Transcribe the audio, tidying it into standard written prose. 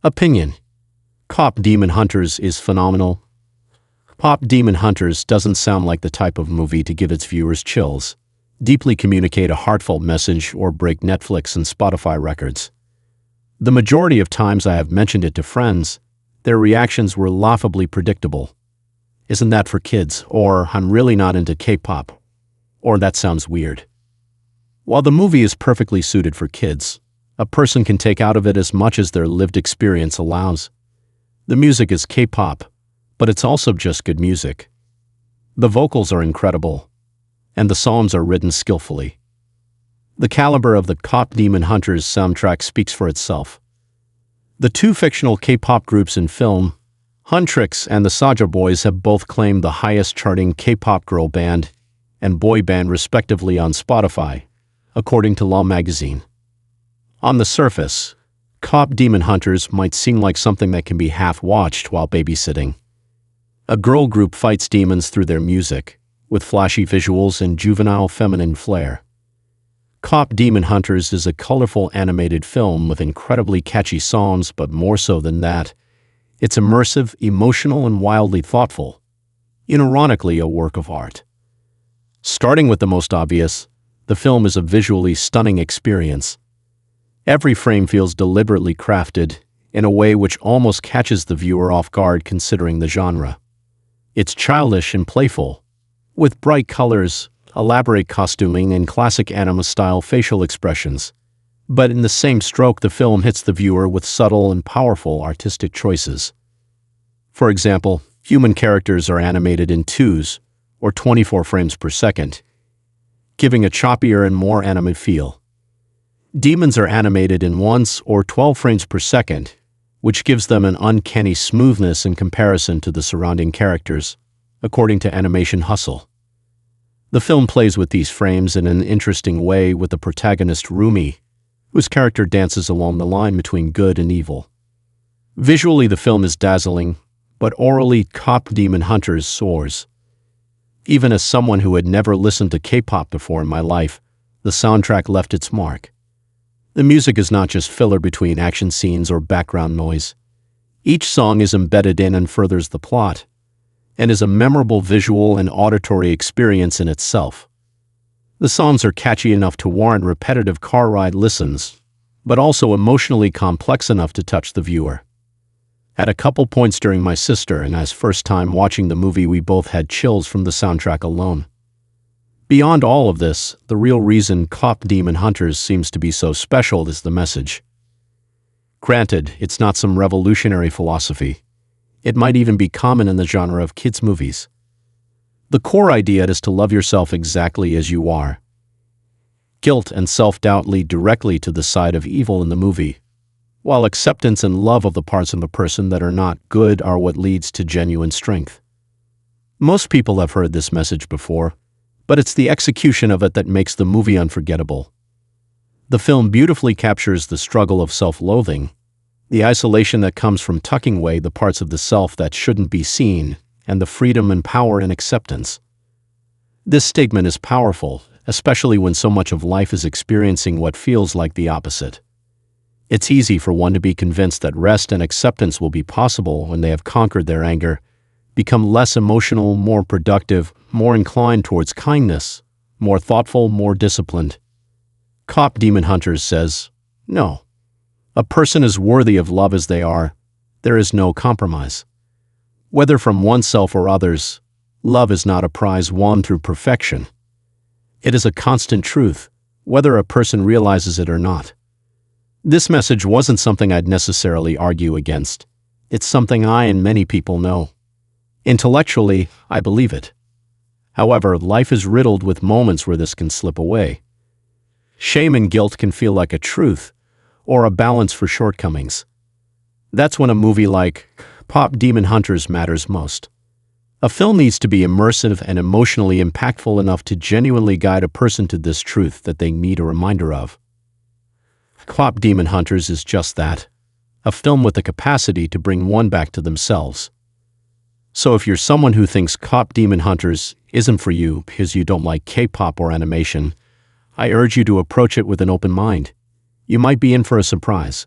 Opinion: KPop Demon Hunters is phenomenal. KPop Demon Hunters doesn't sound like the type of movie to give its viewers chills, deeply communicate a heartfelt message, or break Netflix and Spotify records. The majority of times I have mentioned it to friends, their reactions were laughably predictable. Isn't that for kids? Or I'm really not into K-pop. Or that sounds weird. While the movie is perfectly suited for kids, a person can take out of it as much as their lived experience allows. The music is K-pop, but it's also just good music. The vocals are incredible, and the songs are written skillfully. The caliber of the KPop Demon Hunters soundtrack speaks for itself. The two fictional K-pop groups in film, Huntrix and the Saja Boys, have both claimed the highest charting K-pop girl band and boy band respectively on Spotify, according to Law magazine. On the surface, KPop Demon Hunters might seem like something that can be half-watched while babysitting. A girl group fights demons through their music, with flashy visuals and juvenile feminine flair. KPop Demon Hunters is a colorful animated film with incredibly catchy songs, but more so than that, it's immersive, emotional, and wildly thoughtful. Ironically, a work of art. Starting with the most obvious, the film is a visually stunning experience. Every frame feels deliberately crafted in a way which almost catches the viewer off guard considering the genre. It's childish and playful, with bright colors, elaborate costuming, and classic anime-style facial expressions. But in the same stroke, the film hits the viewer with subtle and powerful artistic choices. For example, human characters are animated in 2s, or 24 frames per second, giving a choppier and more anime feel. Demons are animated in 1s, or 12 frames per second, which gives them an uncanny smoothness in comparison to the surrounding characters, according to Animation Hustle. The film plays with these frames in an interesting way, with the protagonist Rumi, whose character dances along the line between good and evil. Visually, the film is dazzling, but orally, KPop Demon Hunters soars. Even as someone who had never listened to K-pop before in my life, the soundtrack left its mark. The music is not just filler between action scenes or background noise. Each song is embedded in and furthers the plot, and is a memorable visual and auditory experience in itself. The songs are catchy enough to warrant repetitive car ride listens, but also emotionally complex enough to touch the viewer. At a couple points during my sister and I's first time watching the movie, we both had chills from the soundtrack alone. Beyond all of this, the real reason KPop Demon Hunters seems to be so special is the message. Granted, it's not some revolutionary philosophy. It might even be common in the genre of kids' movies. The core idea is to love yourself exactly as you are. Guilt and self-doubt lead directly to the side of evil in the movie, while acceptance and love of the parts of a person that are not good are what leads to genuine strength. Most people have heard this message before, but it's the execution of it that makes the movie unforgettable. The film beautifully captures the struggle of self-loathing, the isolation that comes from tucking away the parts of the self that shouldn't be seen, and the freedom and power in acceptance. This statement is powerful, especially when so much of life is experiencing what feels like the opposite. It's easy for one to be convinced that rest and acceptance will be possible when they have conquered their anger, become less emotional, more productive, more inclined towards kindness, more thoughtful, more disciplined. KPop Demon Hunters says, no. A person is worthy of love as they are. There is no compromise. Whether from oneself or others, love is not a prize won through perfection. It is a constant truth, whether a person realizes it or not. This message wasn't something I'd necessarily argue against. It's something I and many people know. Intellectually, I believe it. However, life is riddled with moments where this can slip away. Shame and guilt can feel like a truth, or a balance for shortcomings. That's when a movie like KPop Demon Hunters matters most. A film needs to be immersive and emotionally impactful enough to genuinely guide a person to this truth that they need a reminder of. KPop Demon Hunters is just that, a film with the capacity to bring one back to themselves. So if you're someone who thinks KPop Demon Hunters isn't for you because you don't like K-pop or animation, I urge you to approach it with an open mind. You might be in for a surprise.